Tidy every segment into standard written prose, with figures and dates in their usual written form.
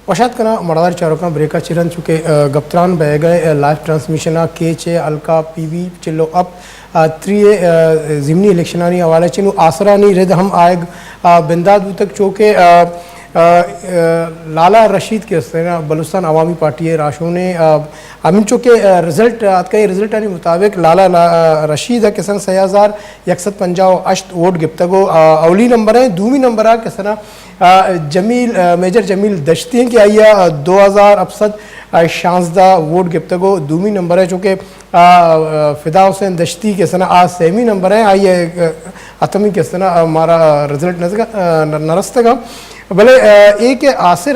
वशात कना मड़ादार चारोका ब्रेका चिरन चुके गप्त्रान बह गए लाइव ट्रांसमिशन के चे अलका पीवी चिल्लो अप त्रिये जिमनी इलेक्शनानी हवाले चिनु आसरानी रिद हम आयग बिंदाद तक चौके लाला रशीद के बलुस्तान अवामी पार्टी राशों ने अमीन चौके रिजल्ट आज का रिजल्ट आने मुताबिक लाला रशीद के सन 6150 वोट गिफ्तगो अवली नंबर है दूमी नंबर है के सना जमील मेजर जमील दश्ती की आइया 2000 अफसद शांसदा वोट गिफ्तगो दूमी नंबर है चूँकि फिदा हुसैन दश्ती के सना आज सेमी नंबर है आइए अतमी के सना हमारा रिजल्ट नरस्तगा भले एक आसिर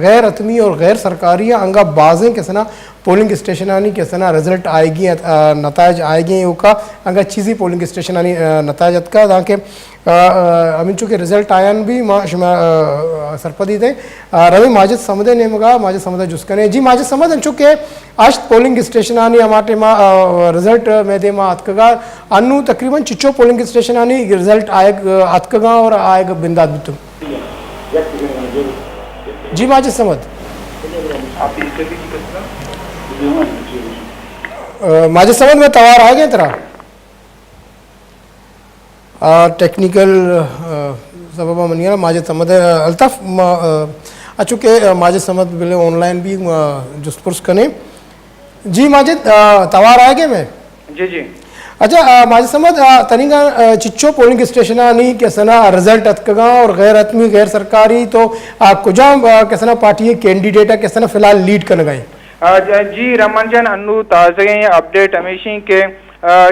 गैर अतमी और गैर सरकारी अंगा बाजें के सना पोलिंग स्टेशन आनी के सना रिजल्ट आएगी नताज आएगी का अंगा चीज़ी पोलिंग स्टेशन आनी नताज का ताकि अमीन चूँकि रिजल्ट आयन भी सरपदी थे रवि माजिद समदे ने मगा माजिद समदा जुस्कने जी माजिद समद चूँकि आज पोलिंग स्टेशन आनी हमारे रिजल्ट में दे अतकगा अनु तकरीबन चिचो पोलिंग स्टेशन आनी रिजल्ट आएग अतकगा और आएग बिंदाद बितुम जी माजिद समद माजिद समद में तवार आ गया तेरा टेक्निकल सबब मनिया माजिद समद अल्ताफ चूँकि माजिद समद बिले ऑनलाइन भी जुस्पुर्स कने जी माजिद तवार आ गए मैं जी अच्छा माजिद समद तनिका चिच्चो पोलिंग स्टेशन आनी के सना रिजल्ट अतकगा और गैर अतमी गैर सरकारी तो कुजा के सना पार्टी कैंडिडेट के सना फिलहाल लीड कर गए जी रमन अनु ताज़े अपडेट हमेशा के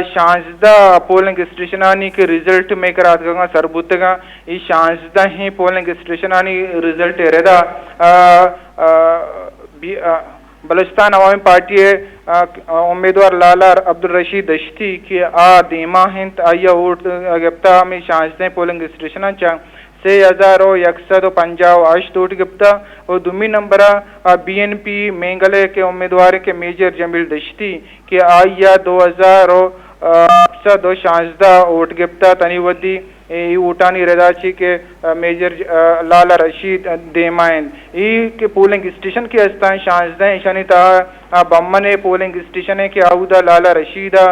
शांसदा पोलिंग स्टेशन आनी के रिजल्ट में करात का सरबुतगा ई शांसदा ही पोलिंग स्टेशन आनी रिजल्ट एरेदा बलुस्तान अवामी पार्टी उम्मीदवार लाला अब्दुल रशीद दश्ती की दीमा हिंद आया वोट गिफ्ता में शांसदा पोलिंग स्टेशन चा 6150 वोट गिफ्ता और दुमी नंबर BNP मेंगले के उम्मीदवार के मेजर जमील दश्ती के आया 2000 दो शांसदा वोट गिफ्ता तनीवदी ऊटानी रदाची के मेजर लाला रशीद देमायन के पोलिंग स्टेशन के स्थान शांसदा ईशानी ता बम्मने पोलिंग स्टेशन है कि आउदा लाला रशीदा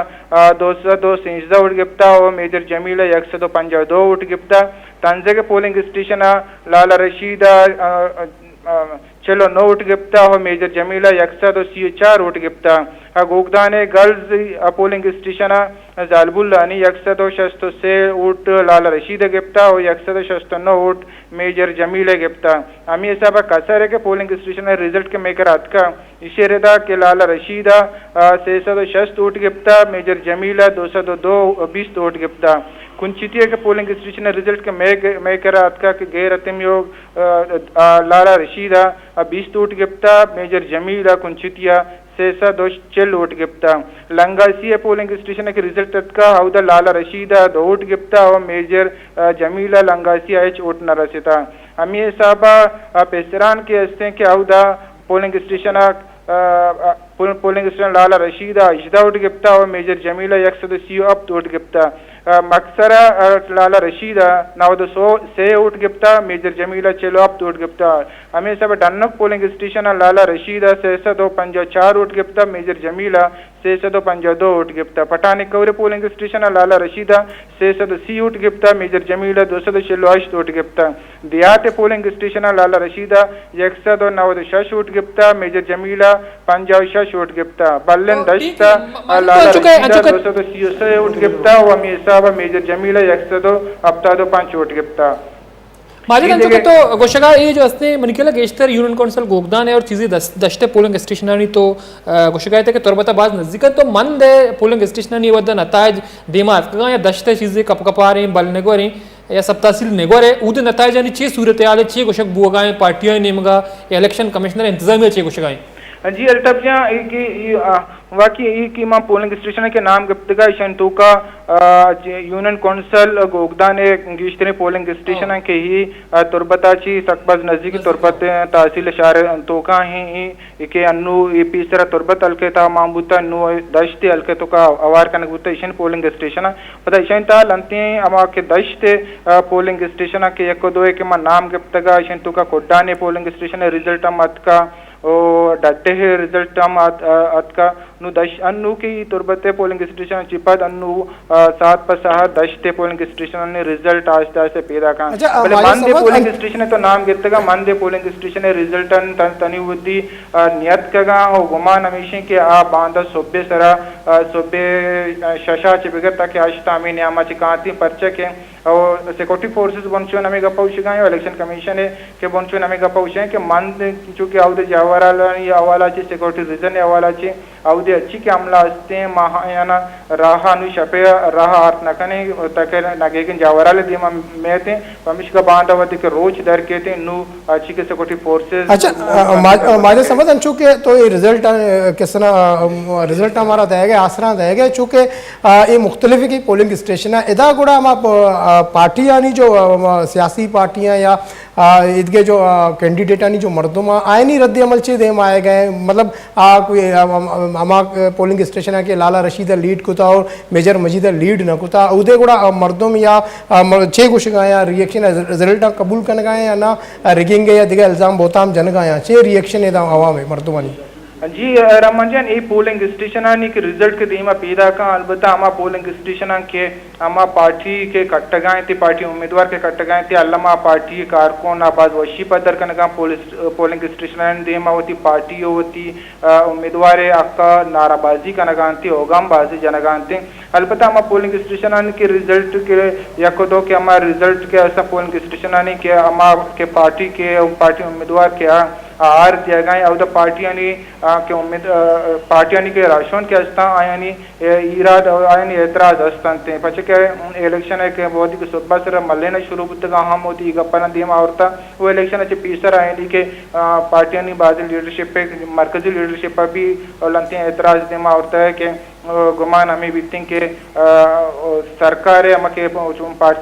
202 सिंजदा वोट गिफ्ता और मेजर जमीला 152 वोट गिफ्ता तंजे के पोलिंग स्टेशन लाला रशीदा चलो 9 वोट गिफ्ता और मेजर जमीला 134 वोट गिफ्ता गोगदाने गर्ल्स पोलिंग स्टेशन जालबुल्लानी 163 वोट लाला रशीद गिफ्ता और 169 वोट मेजर जमील गिफ्ता अमी साहब कसर के पोलिंग स्टेशन रिजल्ट के मेकर आज का इशेरदा के लाला रशीदा 660 वोट गिफ्ता मेजर जमीला 220 वोट गिफ्ता कुंचितिया के पोलिंग स्टेशन रिजल्ट के मेकर आज का गैर अतम योग लाला रशीदा 20 वोट गिफ्ता मेजर जमीला कुंचितिया 602 वोट गिफ्ता लंगासी पोलिंग स्टेशन के रिजल्ट का हौदा लाला रशीदा 2 वोट गिफ्ता और मेजर जमीला लंगासी एच वोट नरसिता अमी साहबा पेसरान के हस्ते के हौदा पोलिंग स्टेशन लाला रशीदा 18 वोट गिफ्ता और मेजर जमीला 130 वोट गिफ्ता मक्सरा लाला रशीदा 900 वोट गिफ्ता मेजर जमीला 4 वोट गिफ्ता हमें सब डन्नक पोलिंग स्टेशन लाला रशीदा 654 वोट गिफ्ता मेजर जमीला 652 वोट गिफ्ता पठानी कौरे पोलिंग स्टेशन लाला रशीदा 680 वोट गिफ्ता मेजर जमीला 246 वोट गिफ्ता दियात पोलिंग स्टेशन लाला रशीदा 196 वोट गिफ्ता मेजर जमीला 56 वोट गिफ्ता बल्लन दश्ता लाला रशीदा 236 वोट गिफ्ता व मीसाबा मेजर जमीला 175 वोट गिफ्ता माझे त्यांचं तो गोष्टगा ये जो असते मनकेला गेस्टर यूनियन काउंसिल गोगदान है और चीज़ें दशते पोलिंग स्टेशन आणि तो गोष्टगा येते की तोरबता बाज नजदीक तो मंद है पोलिंग स्टेशन आणि वद्दा नताज दिमाग का या दशते चीज़ें कपकपारे बलनेगोरे या सब तहसील नेगोरे उद नताज आणि चे सूरत आले चे गोष्टक बुगाए पार्टियां नेमगा इलेक्शन कमिश्नर इंतजामिया चे गोष्टगाए जी अल्टफिया वाकई की मां पोलिंग स्टेशन के नाम गप्तगा शंतुका यूनियन काउंसिल गोगदा ने गिश्तने पोलिंग स्टेशन के ही तुरबताची सकबज नजदीकी तुरबत तहसील शहर तोका ही के अन्नु ये पीसरा तुरबत अलके ता मामबुता नु दशते अलके तो का अवार कनक बुता ईशन पोलिंग स्टेशन पता ईशन ता लंते अमा के दशते पोलिंग स्टेशन के एको दो के मां नाम गप्तगा ईशन तुका कोड्डा ने पोलिंग स्टेशन रिजल्ट मत का ओ डट्टे है रिजल्ट अतका नु दश अन्नु की तुरबते पोलिंग स्टेशन चिपद अन्नु 7 पर 7 दशते पोलिंग स्टेशन ने रिजल्ट आस्ते आस्ते पैदा का पहले मंदे पोलिंग स्टेशन तो नाम गिरतगा मंदे पोलिंग स्टेशन ने रिजल्ट तनी उदी नियत कगा ओ गुमान हमेशा के आ बांधा सोबे सरा सोबे शशा चिबगता के आश्ता में नियामा चिकाती परचे के और सिक्योरिटी फोर्सेस बनचो नमे गपाउशिगा इलेक्शन कमीशन के बनचो नमे गपाउशे के मंद चूंकि आउदे जावराला या अवाला ची सिक्योरिटी रीजन अवाला ची आउदे अच्छी के अमला असते महायाना राहा नु शपे राहा अर्थ नकने तके नगेगिन जावराले दिमा मेते पमिश का बांधावती के रोज दर के थे नु अच्छी के सिक्योरिटी फोर्सेस अच्छा माझे समझ अंचू के तो ये रिजल्ट किसना रिजल्ट हमारा देगा आसरा देगा चूंकि ये मुख्तलिफ की पोलिंग स्टेशन है इदा गुड़ा हम पार्टियां जो सियासी पार्टियां या इदके जो कैंडिडेट जो मर्दुमा आए नहीं रद्द अमल चे देम आए गए मतलब कोई अमा पोलिंग स्टेशन के लाला रशीद लीड कुता और मेजर मजीद लीड न कुता उदे गुड़ा मर्दुम या छे कुछ गाया रिएक्शन रिजल्ट कबूल कर गए या ना रिगिंग या दिगा इल्जाम बोताम जन गाया छे रिएक्शन है आवाम में मर्दुमानी जी रमन जान ये पोलिंग स्टेशन के रिजल्ट के दीमा पैदा का अलबत्ता हमा पोलिंग स्टेशन के हमा पार्टी के कट्टगाएं थे पार्टी उम्मीदवार के कट्टगाएं थे अल्लामा पार्टी कारकुन आबाद वशी पदर कनगा पोलिंग स्टेशन दीमा होती पार्टी होती उम्मीदवार अक्का नाराबाजी कनगांती ओगाम बाजी जनगांती अलबत्ता हमा पोलिंग स्टेशन के रिजल्ट के यको दो के हमा रिजल्ट के ऐसा पोलिंग स्टेशन के हमा के पार्टी उम्मीदवार के आर दिया गए और पार्टियां के उम्मीद पार्टियां के राशन के अस्ता आयानी इराद आयानी एतराज अस्तांते पचे के इलेक्शन है के बहुत ही सुबह सर मल्लेना शुरू बुतगा हम होती गप्पना दिमा औरता वो इलेक्शन अच्छे पीसर आयानी के पार्टियां बाजी लीडरशिप पे मरकजी लीडरशिप पर भी लंते एतराज दिमा औरता है के गुमान हमें बीतते के सरकार है हमके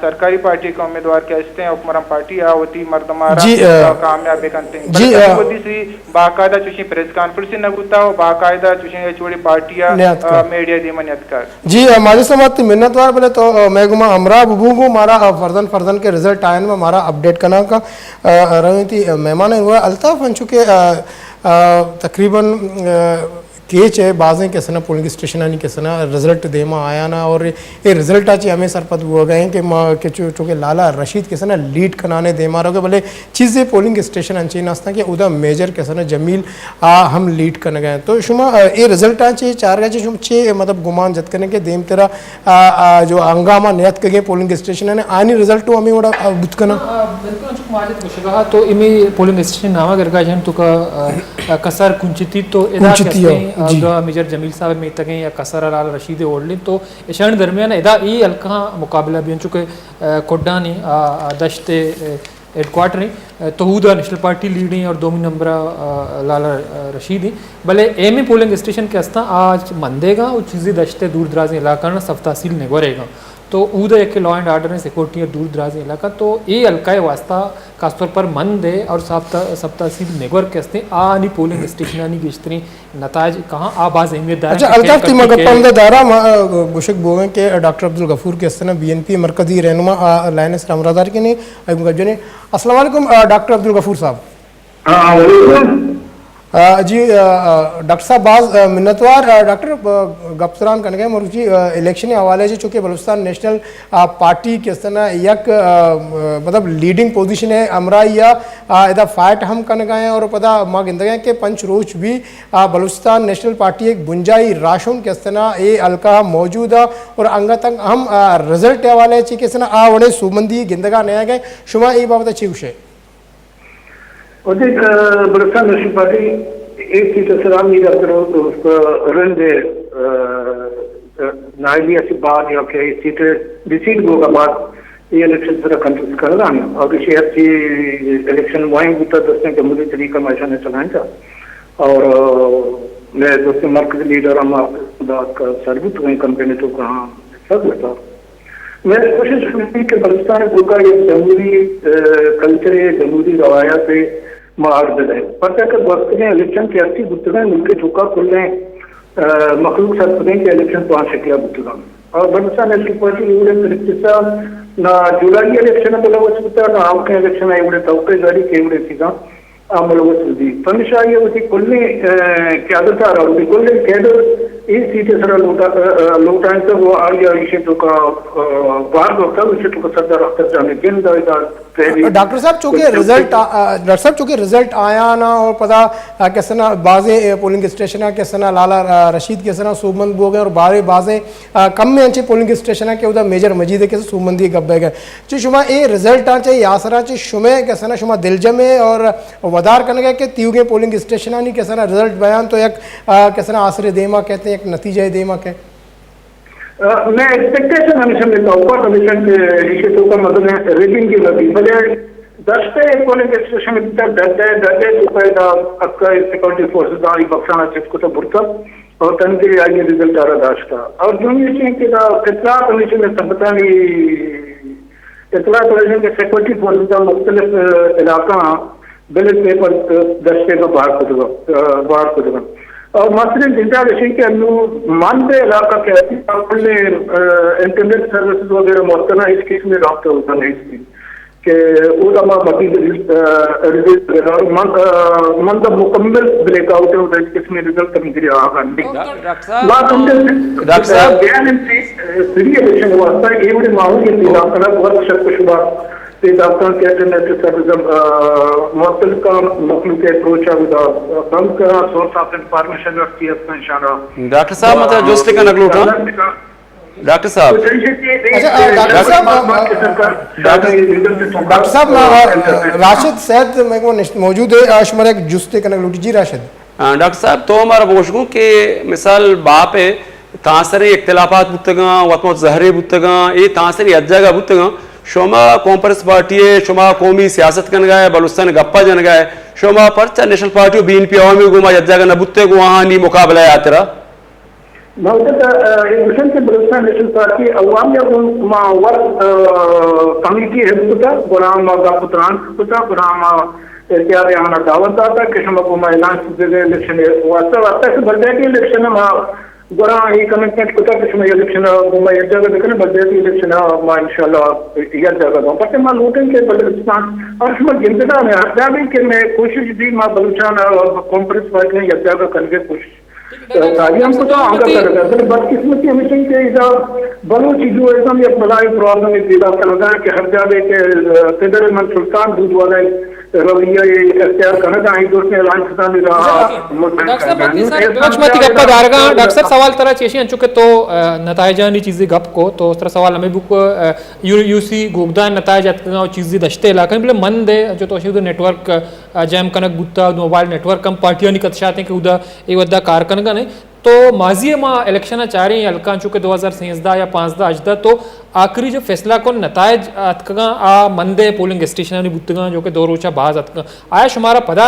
सरकारी पार्टी के उम्मीदवार के हस्ते हैं उपमरम पार्टी होती मर्दमारा कामयाबी करते हैं जी होती सी बाकायदा चुशी प्रेस कॉन्फ्रेंस न गुता हो बाकायदा चुशी छोड़ी पार्टियां मीडिया दी मनियत कर जी माजे समात मिन्नतवार बोले तो मैं गुमा हमरा बुबू मारा फर्जन के रिजल्ट आयन में हमारा अपडेट करना का रही थी मेहमान हुआ अल्ताफ अंशु के तकरीबन केच है बाजें कैसे ना पोलिंग स्टेशन आनी कैसे ना रिजल्ट देमा आया ना और ये रिजल्ट आज हमें सरपत हुआ गए कि चूँकि लाला रशीद कैसे ना लीड कनाने दे मारो के भले चीज़ें पोलिंग स्टेशन अच्छी नास्ता कि उदा मेजर कैसे ना जमील हम लीड करने गए तो शुमा ये रिजल्ट आज चार गए शुम छे मतलब गुमान जत करने के देम तेरा जो हंगामा नियत के पोलिंग स्टेशन है आनी रिजल्ट हमें बड़ा बुत करना तो इमे पोलिंग स्टेशन नामा करगा जन तो का कसर कुंचिती तो मेजर जमील साहब में तक या कसर लाल रशीद ओडलिन तो इशान दरमियान इदा ई अलका मुकाबला भी चुके कोड्डा ने दशते हेडक्वार्टर तो हुदा नेशनल पार्टी लीड और 2 नंबर लाला रशीद भले एम पोलिंग स्टेशन के अस्ता आज मंदेगा और चीज़ें दशते दूर दराज इलाका ना सब तहसील निगोरेगा तो उधर एक लॉ एंड ऑर्डर में सिक्योरिटी और दूर दराज इलाका तो ये अलकाय वास्ता खासतौर पर मंद है और सब तहसील नेगोर के हस्ते आनी पोलिंग स्टेशन आनी गिश्तरी नताज कहाँ आबाज अहमियत दार अच्छा अल्ताफ तिमगप्पा दारा गुशक बोगे के डॉक्टर अब्दुल गफूर के हस्ते बीएनपी मरकजी रहनुमा लाइनेस रामरादार के ने गजने अस्सलाम वालेकुम डॉक्टर अब्दुल गफूर साहब जी डॉक्टर साहब बाज मिन्नतवार डॉक्टर गप्सरान कनगे मुर्जी इलेक्शन हवाले से चूँकि बलूचिस्तान नेशनल पार्टी के तना यक मतलब लीडिंग पोजीशन है अमरा या इधर फाइट हम कन गए और पता माँ गिंदगे के पंच रोज भी बलूचिस्तान नेशनल पार्टी एक बुंजाई राशुन के तना ये अलका मौजूद है और अंग तक हम रिजल्ट हवाले के तना वड़े सुमंदी गिंदगा नया गए शुमा ये बाबत अच्छी विषय बलूचिस्तान नेशनल पार्टी एक सीट सलाम नहीं करते रंग नाइलिया से बाद या के सीट डिसीड होगा बाद ये इलेक्शन पूरा कंटेस्ट कर रहा है और शहर की इलेक्शन वहीं भी तो दसने के मुझे तरीका मैशा ने चलाएं था और मैं दोस्तों मरकज लीडर हम का सर्विस हुई कंपनी तो कहाँ सब था मैं कोशिश की कि बलुस्तान का ये जमहूरी कल्चर है जमहूरी रवायत है मार्ग है पता कर वक्त में इलेक्शन के अच्छी बुतगा मिलकर चुका खुल रहे मखलूक सरपंच के इलेक्शन 5 शक्ला बुतगा और बलुस्तान नेशनल पार्टी इवड़े तरीके ना जुलाई इलेक्शन बोला वचता ना आपके इलेक्शन इवड़े तौके जारी के इवड़े सीधा आमल वचदी पनिशा ये होती कुल्ले क्या था और कुल्ले कैडर इस सीटे सर लोटाएं तो वो आ गया इसे तो का बाहर होता उसे तो सदर अख्तर जाने दिन डॉक्टर साहब चूंकि रिजल्ट आया ना और पता कैसे ना बाजे पोलिंग स्टेशन कैसे ना लाला रशीद कैसे ना सूबमंद बोगे और बाजे कम में अच्छे पोलिंग स्टेशन के उधर मेजर मजीद है कैसे सूबमंदी गब्बे गए जो शुमा ये रिजल्ट आचे यासरा चे शुमे कैसे ना शुमा दिलजमे और वदार करने के तीव्र पोलिंग स्टेशन नहीं कैसे ना रिजल्ट बयान तो एक कैसे ना आसरे देमा कहते हैं एक नतीजा देमा के मैं एक्सपेक्टेशन हमेशा लेता हूँ कमीशन के इश्यू का मतलब रेटिंग की लगी भले 10 पे पोलिंग स्टेशन डरते रुपये अक्का सिक्योरिटी फोर्सेस का बक्साना चिपको तो बुरता और तन के लिए आगे रिजल्ट आ रहा दाश का और जो ये कि कितना कमीशन में सबता नहीं इतना कमीशन के सिक्योरिटी फोर्सेस का मुख्तलिफ इलाका बैलेट पेपर 10 पे का बाहर खुदगा और मसलन जिंदा विषय के अनु मानदे इलाका के इंटरनेट सर्विसेज वगैरह मौतना इस किस्म में रब्ता होता है इसकी कि उलमा मजीद रिजल्ट और मंद मुकम्मल ब्रेकआउट है इस किस्म में रिजल्ट कम गिरा डॉक्टर साहब बयान इन सीरियस इलेक्शन वास्ता एवरी माहौल के इलाका वर्क शक शुबा ते डॉक्टर के इंटरनेट सर्विस मुख्तल का मखलूक अप्रोच है बंद का सोर्स ऑफ इंफॉर्मेशन रखती है अपना इशारा डॉक्टर साहब मतलब जोस्टे का नगल उठा डॉक्टर साहब डॉक्टर साहब राशिद सैद मेरे को मौजूद है शुमार एक जुस्ते का नगल जी राशिद डॉक्टर साहब तो हमारा बोशगू के मिसाल बाप है तासरे इख्तिलाफात बुतगा वतमत जहरे बुतगा ये तासरे अज्जागा बुतगा शोमा कॉन्फ्रेंस पार्टी है शोमा कौमी सियासत कन गए बलुस्तान गप्पा जन गए शोमा परचा नेशनल पार्टी बीएनपी अवामी गुमा जज्जा का नबुत्ते को वहां नी मुकाबला यात्रा इलेक्शन के बलुस्तान नेशनल पार्टी अवामी वर्क कमेटी है बुता गुलाम गापुत्रान बुता गुलाम क्या यहाँ दावत आता कि शोमा को ऐलान इलेक्शन वास्तव से बर्थडे के इलेक्शन में गोरा ये कमिटमेंट को तक इसमें इलेक्शन मैं एक जगह देखने बदले की इलेक्शन मैं इंशाल्लाह एक जगह दूँ पर मैं लूटें के बलूचिस्तान और इसमें गिनता में हत्या भी कि मैं कोशिश दी मैं बलूचान कॉन्फ्रेंस पार्टी ने एक जगह करके कोशिश हमको तो आगे करेगा फिर बदकिस्मती हमेशा के इधर बलूच जो एकदम ये बड़ी प्रॉब्लम है पैदा करना है कि हर जगह के किधर मन सुल्तान दूध वाले रवैया इख्तियार करना चाहिए दोस्त ने ऐलान करता नहीं रहा डॉक्टर साहब सवाल तरह चेशी अंचुके तो नतायजा नी चीज़ें गप को तो उस तरह सवाल हमें बुक यूसी गोगदान नतायजा और चीज़ें दश्ते इलाके में मन दे जो तो उधर नेटवर्क जैम कनक गुत्ता मोबाइल नेटवर्क कम पार्टियां निकलते हैं कि उधर एक वद्दा कार कनक नहीं तो माजी में इलेक्शन चाह रही हल्का चुके 2013 या 5 अजदा तो आखिरी जो फैसला को नतायज अतका आ मंदे पोलिंग स्टेशन बुतगा जो कि 2 रोचा बाज अतका आया शुमारा पदा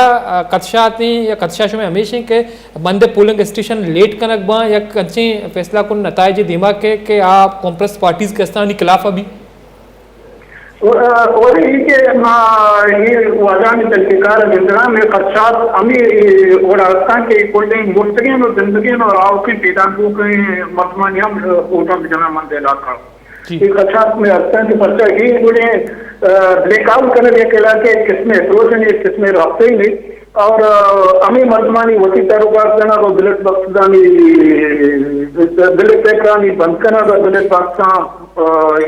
कदशा आते या कदशा शुमे हमेशा के मंदे पोलिंग स्टेशन लेट कनक बा या कच्चे फैसला को नतायज दिमाग के आप कॉन्फ्रेंस पार्टीज के स्थान खिलाफ अभी और ये वाजान तरीक़ार जिंदगा में खदशात अमी और आस्थान के कोल्डिंग मुस्तकिन और जिंदगी और आवकी पैदान को कहीं मजमानियम ओटा जना मंद इलाका ये खदशात में आस्थान के पर्चा ये बोले ब्रेकआउट करने के इलाके किसमें अप्रोच नहीं किसमें रास्ते ही नहीं और अमी मजमानी वसी तारुकार करना तो बिलेट बख्शदानी बिलेट पैकरानी बंद करना तो बिलेट बख्शा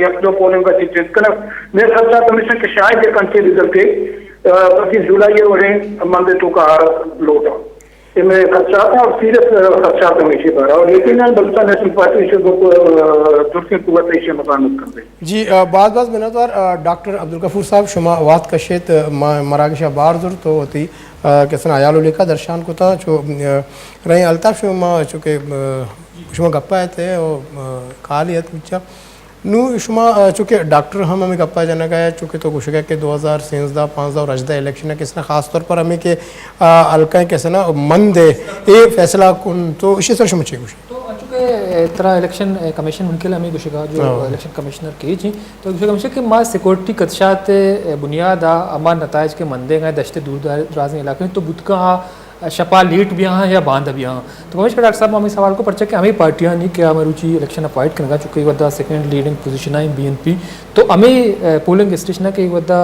एक जो पोलिंग का चीज करना मेरे खदशा कमीशन के शायद एक अंचे रिजल्ट के 25 जुलाई वरे मंदे तो का लोटा इनमें खदशा और सीरियस खदशा कमीशन पर और लेकिन बलुचिस्तान नेशनल पार्टी से तुर्की कुव्वत से मकान कर जी बात मिनतवार डॉक्टर अब्दुल गफूर साहब शुमा वाद कशेत मरागशा बार जुर तो होती कैसे आयाल लेखा दर्शान को था जो रही अल्ताफ शुमा चूँकि शुमा गप्पा थे और काली है नू शुमा चूँकि डॉक्टर हम हमें गप्पा जनक है चूँकि तो कुछ के 2013 15 और रजदा इलेक्शन है किसने खास तौर पर हमें के अलका कैसे ना मन दे ये फैसला कौन तो इसी तरह शुमा चाहिए तो चूँकि तरह इलेक्शन कमीशन उनके लिए हमें कुछ जो इलेक्शन कमिश्नर की थी तो कुछ कमीशन के माँ सिक्योरिटी कदशात बुनियाद अमा नताज के मंदे गए दशते दूर दराज इलाके में तो बुत का शपा लीट भी यहाँ या बांध भी यहाँ तो कमिश डॉक्टर साहब हमें सवाल को पर्चा कि हमें पार्टियाँ नहीं क्या हमें रुचि इलेक्शन अपॉइंट करने का चूँकि वद्दा सेकंड लीडिंग पोजीशन है BNP तो हमें पोलिंग स्टेशन के वद्दा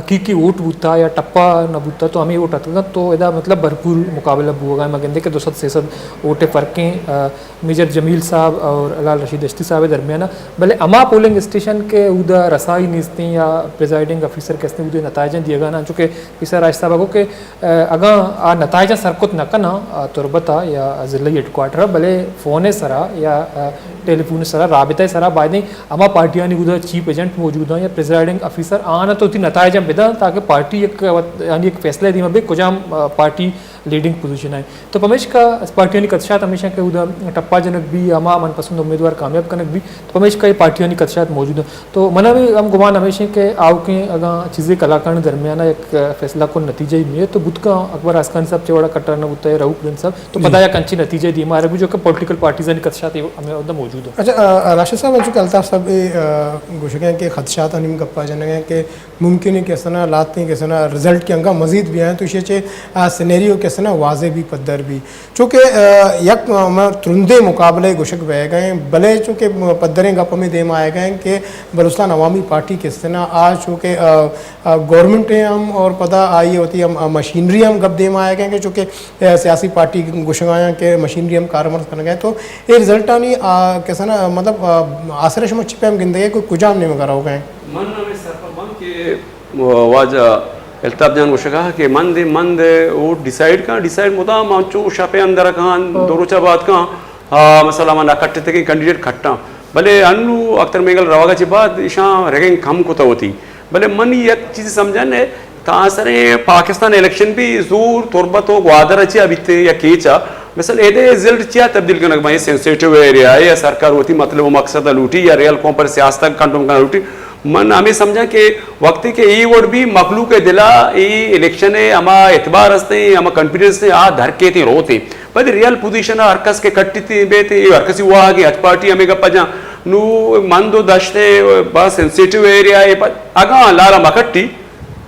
की वोट बूता या टप्पा न बूता तो हमें वोट आता तो यदा मतलब भरपूर मुकाबला बुआ मगंदे के 200 वोटे फ़र्कें मेजर जमील साहब और लाल रशीद दश्ती साहब दरमियान भले अमा पोलिंग स्टेशन के उदा रसाई निस्ती या प्रिजाइडिंग ऑफिसर कैसे उदे नताजा दिएगा ना चूँकि पिसा राज साहब के अगा आ नताजा सरकुत नकना तुरबता या ज़िला हेडक्वार्टर भले फ़ोन सरा या टेलीफोन सरा राबिता सरा बाद अमा पार्टियाँ उधर चीफ एजेंट मौजूद हैं या प्रिजाइडिंग ऑफिसर आना तो नताजा बिदा ताकि पार्टी एक यानी एक फैसला दी में कुजाम पार्टी लीडिंग पोजीशन है तो पमेश का पार्टियाँ कदशात हमेशा के उधर टप्पा जनक भी अमा मनपसंद उम्मीदवार कामयाब कनक भी तो पमेश का ये पार्टियाँ कदशात मौजूद हैं तो मना भी हम गुमान हमेशा के आओ के अगर चीज़ें कलाकार दरमियान एक फैसला को नतीजा ही मिले तो बुध का अकबर आसखान साहब चौड़ा कट्टर न होता है रहू प्रिंस साहब तो पता या कंची नतीजे दी हमारे भी जो कि पॉलिटिकल पार्टीज कदशात हमें उधर मौजूद है अच्छा राशिद साहब जो अल्ताफ साहब घोषणा के खदशात अनिम गप्पा जनक है कि मुमकिन है कैसे ना लाते कैसे ना रिजल्ट के अंगा मजीद भी आए तो इसे सिनेरियो कैसे ना वाजे भी पद्दर भी चूँकि यक तुरंदे मुकाबले गुशक बह गए भले चूँकि पद्दरें गप में देम आए गए कि बलूचिस्तान अवामी पार्टी किस ना आज चूँकि गवर्नमेंटें हम और पता आई होती हम मशीनरी हम गप देम आए गए कि चूँकि सियासी पार्टी गुशगाया के मशीनरी हम कारमर्द कर गए तो ये रिजल्ट आनी कैसे ना मतलब आसरे शम छिपे हम गिंदे कोई कुजाम नहीं मगर हो गए मन में सरपंच के वाजा अल्ताफ जान गोशगा के मंद वो डिसाइड मुदा मांचो शापे अंदर कहां दोरोचा बात कहां मसला मन कट्टे तक कैंडिडेट खट्टा भले अन्नु अख्तर मेगल रवागा चे बाद इशा रेगिंग कम को होती भले मन एक चीज समझन है तासरे पाकिस्तान इलेक्शन भी जोर तुरबत हो ग्वादर अच्छी अबिते या केचा मिसल एदे रिजल्ट चिया तब्दील करना भाई सेंसिटिव एरिया है या सरकार होती मतलब वो मकसद लूटी या रियल कॉम पर सियासत कंट्रोल करना लूटी मन हमें समझा कि वक्त के ई वोट भी मखलू के दिला ई इलेक्शन है अमा एतबार हस्ते अमा कॉन्फिडेंस से आ धरके थे रोते पर रियल पोजीशन हरकस के कट्टी थी बेते हरकसी हुआ कि हज पार्टी हमें गप्पा जा नु मन दो दशते बस सेंसिटिव एरिया है अगा लाला मकट्टी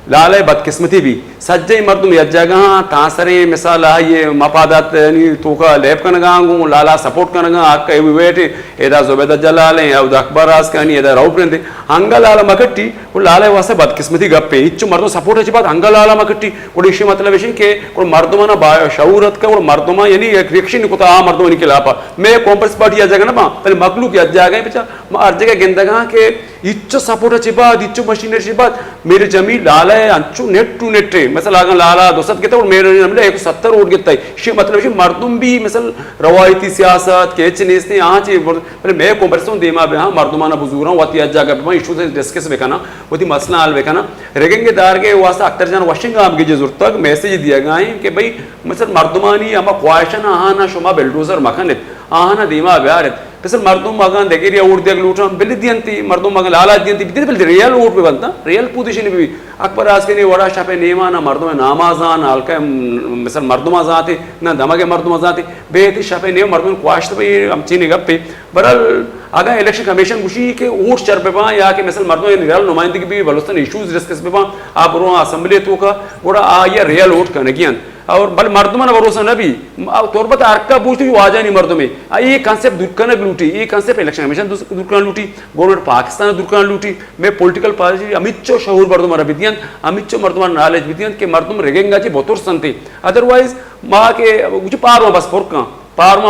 लाल बदकिस्मती भी सज्जे मर्दुम यज्जागा तासरे मिसाल ये मफादात यानी तोका लैब कनगांगू लाला सपोर्ट कनगा आक वेट एदा जुबैदा जलाल औद अकबर आस कानी एदा राउ प्रेंदे हंगा लाला मकट्टी वो लाले वासे बदकिस्मती गप्पे इच्छु मर्दो सपोर्ट अच्छी बात हंगा लाला मकट्टी कोई इश्यू मतलब विषय के कोई मर्दुमा ना शऊरत का मर्दुमा यानी एक रिएक्शन को आ मर्दुमा के लापा मैं कॉम्प्रेस पार्टी यज्जागा ना पहले मखलूक यज्जागा पिछा अर्जगा गिंदगा के इच्छु सपोर्ट अच्छी बात इच्छु मशीनरी अच्छी बात मेरे जमी लाला अंचु नेट टू नेट मसल आगे लाला दोस्त के मेरे 170 वोट गिरता है मतलब मर्दुम भी मिसल रवायती सियासत के चीज़ यहाँ चाहिए मैं कॉम्परेशन देमा बे हाँ मर्दुमाना बुजुर्ग हूँ वती अज्जा गप इशू से डिस्कस बेखाना वती मसला हाल बेखाना रेगेंगे दार के वास्ता अख्तर जान वाशिंग आम की जरूरत तक मैसेज दिया गया है कि भाई मिसल मर्दुमानी अमा ख्वाहिशाना आना शुमा बेल्डोजर मखन आना देमा ब्यार पिसल मर्दुम मगन देखिए वोट देख लूटा बिल्ली दियंती मर्दुम मगन लाला दियंती बिल्ली रियल वोट पे बनता रियल पोजीशन भी अकबर आज के वड़ा शापे नेमा ना मर्दुम नामाजान हल्का मिसल मर्दुमा जाते ना धमाके मर्दुमा जाते बेहती शापे नेम मर्दुम ख्वाहिश तो भाई हम चीनी गप्पे बहरहाल अगर इलेक्शन कमीशन खुशी के वोट चर पे पा या कि मिसल मर्दुम रियल नुमाइंदगी भी बलूचिस्तान इशूज डिस्कस पे पा आप असम्बली तो का वड़ा आ या रियल वोट करने की और बल मर्दुमा भरोसा न भी तौरबत अर्का पूछती वाजा नहीं मर्दों में ये कॉन्सेप्ट दुर्कन लूटी ये कॉन्सेप्ट इलेक्शन कमीशन दुर्कन लूटी गवर्नमेंट पाकिस्तान दुर्कन लूटी मैं पॉलिटिकल पार्टी अमित शहूर मर्दुमा बिदियन अमित मर्दुमा नॉलेज बिदियन के मर्दुम रेगेंगा ची बतौर संते अदरवाइज माँ के पार बस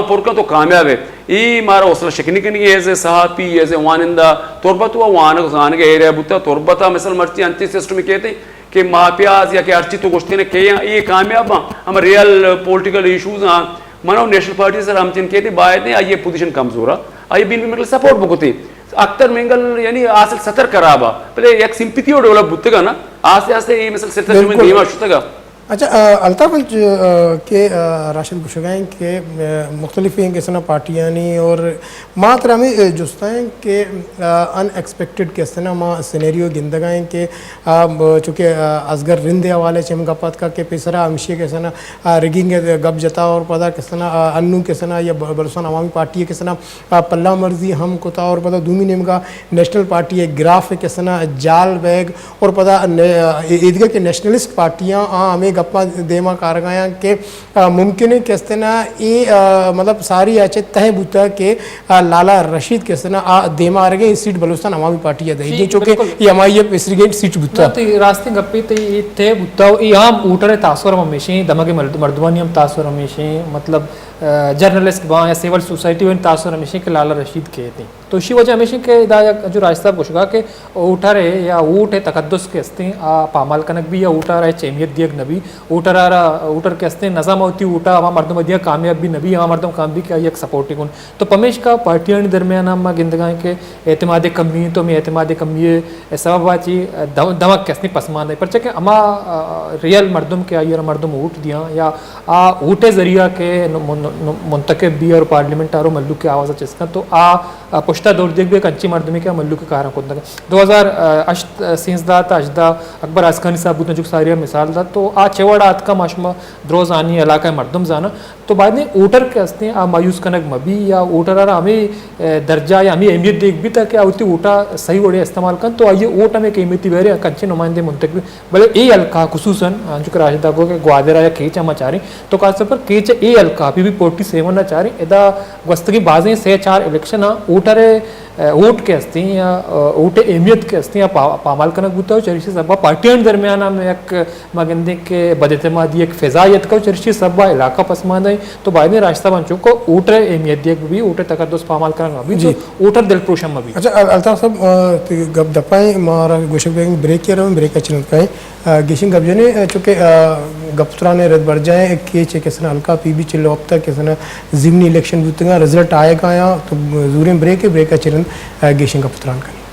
पुरका तो कामयाब है ये मारा हौसला शिकनी के नहीं एज ए सहापी एज ए वानिंदा तौरबत हुआ वान खान के एरिया बुता तौरबता मिसल मर्ची अंतिम सिस्टम में कहते कि माफियाज या कि अर्ची तो गोश्ती ने के ये कामयाब हम रियल पॉलिटिकल इशूज हाँ मनो नेशनल पार्टी सर हम चिन कहते बाय ये पोजीशन कमजोर आई बिन मतलब सपोर्ट बुकते अख्तर मेंगल यानी आसल सतर कराबा पहले एक सिंपथी डेवलप बुतगा ना आस्ते आस्ते ये मिसल सिस्टम में धीमा शुतगा अच्छा अल्ताफ के राशिद गुशगाएँ के मुख्तलिफ किस्म पार्टियाँ और मात्र हमें जुस्ताएँ के अनएक्सपेक्टेड किस्म माँ सिनेरियो गिंदगाएँ के चूँकि असगर रिंदे हवाले से हम गपत का के पेसरा हमशे किस्म रिगिंग गप जता और पता किस्म अन्नू किस्म या बलुस्तान अवामी पार्टी किस्म पल्ला मर्जी हम कोता और पता दूमी नेम का नेशनल पार्टी है ग्राफ किस्म जाल बैग और पता ईदगाह के नेशनलिस्ट पार्टियाँ हमें गप्पा देमा कारगाया के मुमकिन है किस्ते ना ये मतलब सारी अच्छे तह बुता के लाला रशीद किस्ते ना देमा आ रहे सीट बलुस्तान अवामी पार्टी है ये चूँकि ये हमारी इसरीगेट सीट बुता तो रास्ते गप्पी तो ये थे बुता यहाँ ऊटर तासुर हमेशा दमगे मर्दवानी हम तासुर हमेशा मतलब जर्नलिस्ट बा या सिविल सोसाइटी वन तासुर हमेशा के लाला रशीद के थे तो इसी वजह हमेशा के जो रास्ता पुछगा के उठा रहे या ऊट है तकद्दुस के हस्ते पामाल कनक भी या उठा रहे चेमियत दियक नबी उटर के हस्ते नज़म होती उठा हमारा मर्दम दिया कामयाब भी नबी हमारा मर्दम काम भी क्या एक सपोर्टिंग उन तो पमेश का पार्टियों दरमियान हम गिंदगा के एतमाद कमी तो मैं एतमाद कमी सबब बाची दमक के हस्ते पसमान है पर चके अमा रियल मर्दम के आई मर्दम ऊट दिया या ऊटे जरिया के मुंतखब भी और पार्लियामेंट आरो मल्लू के आवाज़ चस्का तो पुश्ता दौर देख भी कंची मर्दमी के मल्लू के कारण खुद 2008 सींसदा अजदा अकबर आसखानी साहब बुत नजुक सारिया मिसाल था तो चेवाड़ा आत का माशमा द्रोज आनी इलाका मर्दम जाना तो बाद में वोटर के हस्ते मायूस कनक मबी या वोटर हमें दर्जा या हमें अहमियत देख भी था कि आवती वोटा सही वोड़े इस्तेमाल कर तो आइए वोट हमें कीमती वेरे कंचे नुमाइंदे मुंतखब भले ए अलका खुसूसन जो राशिदा को के ग्वादरा या केचा मचारी तो खास तौर पर केच ए अलका अभी भी 47 ना चारी इदा वस्तगी बाजें से 4 इलेक्शन वोटर वोट के हस्ती या वोट अहमियत के हस्ती या पामाल कनक बुता चरिशी सब्बा पार्टियों दरमियान हम एक मगंदे के बदतमादी एक फिजायत का चरिशी सब्बा इलाका पसमानद है तो बाद में रास्ता बन चुको वोट अहमियत दियक भी वोट तकद्दुस पामाल कनक भी वोटर दिलप्रोशम भी अच्छा अल्ताफ साहब गप दपाएं मारा गोशक बेग ब्रेक किया रहा ब्रेक का चलन पाएं गिशिंग गप जने चूँकि गप्तरा ने रद्द बढ़ जाए के चे किसना हल्का पी भी चिल्लो अब तक किसना जिमनी इलेक्शन बुतगा रिजल्ट आएगा या तो जरूर ब्रेक है ब्रेक का चलन गिशिंग गप्तरान का